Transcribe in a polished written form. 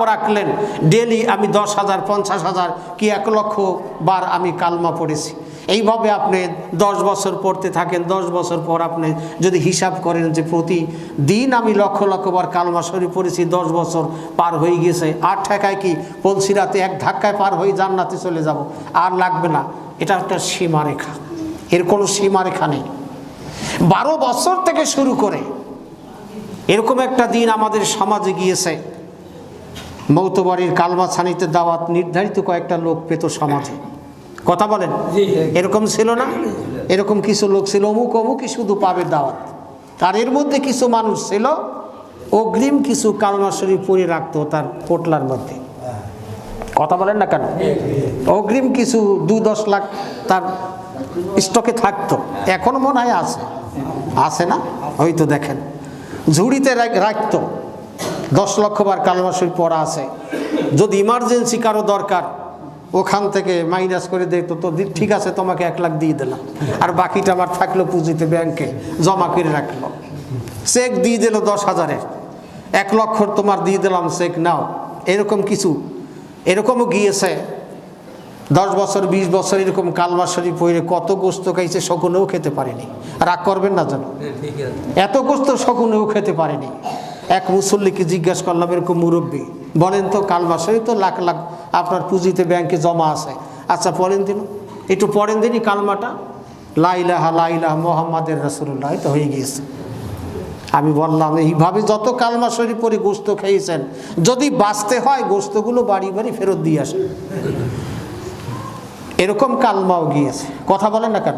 রাখলেন ডেলি আমি 10,000 50,000 কি 1 লক্ষ বার আমি কালমা পড়েছি। এইভাবে আপনি 10 বছর পড়তে থাকেন। 10 বছর পর আপনি যদি হিসাব করেন যে প্রতিদিন আমি লক্ষ লক্ষ বার কালমা শরীফ পড়েছি, 10 বছর পার হয়ে গেছে। আর ঠেকায় কি পলসিরাতে এক ধাক্কায় পার হয়ে জান্নাতে চলে যাব, আর লাগবে না। এটা একটা সীমারেখা, এর কোনো সীমারেখা নেই। 12 বছর থেকে শুরু করে এরকম একটা দিন আমাদের সমাজে গিয়েছে, মৌতবাড়ির কালমা ছানিতে দাওয়াত নির্ধারিত কয়েকটা লোক পেত সমাজে। কথা বলেন, এরকম ছিল না? এরকম কিছু লোক ছিল, অমুক অমুকই শুধু পাবে দাওয়াত। আর এর মধ্যে কিছু মানুষ ছিল অগ্রিম কিছু কালমা শরীফ পড়ে রাখতো তার পোটলার মধ্যে। কথা বলেন না কেন? অগ্রিম কিছু 2-10 লাখ তার স্টকে থাকতো। এখন মনে হয় আছে না? হয়তো দেখেন ঝুড়িতে রাখতো। 10 লক্ষ বার কালমা শরীফ পড়া আছে। যদি ইমার্জেন্সি কারো দরকার ওখান থেকে মাইনাস করে দেখতো, তো ঠিক আছে তোমাকে 1 লাখ দিয়ে দিলাম, আর বাকিটা আমার থাকলো পুঁজিতে ব্যাংকে জমা করে রাখলো। চেক দিয়ে দিল 10,000-এর, 1 লক্ষ তোমার দিয়ে দিলাম, চেক নাও। এরকম কিছু এরকমও গিয়েছে 10 বছর 20 বছর এরকম কালমা শরীফ পড়ে কত গোস্ত খাইছে, শকুনেও খেতে পারেনি। রাগ করবেন না যেন, এত গোস্ত শকুনেও খেতে পারেনি। এক মুসল্লিকে জিজ্ঞাসা করলাম, এরকম মুরব্বী, বলেন তো কালমা শরীফ তো লাখ লাখ আপনার পুঁজিতে ব্যাংকে জমা আছে, আচ্ছা পড়েন দিন, একটু পড়েন দিনই কালমাটা, লা ইলাহা মুহাম্মাদুর রাসূলুল্লাহ, তো হয়ে গিয়েছে। আমি বললাম এইভাবে যত কালমা শরীফ পড়ে গোস্ত খেয়েছেন, যদি বাঁচতে হয় গোস্তগুলো বাড়ি বাড়ি ফেরত দিয়ে আসেন। এরকম কালমাও গিয়েছে। কথা বলেন না কেন?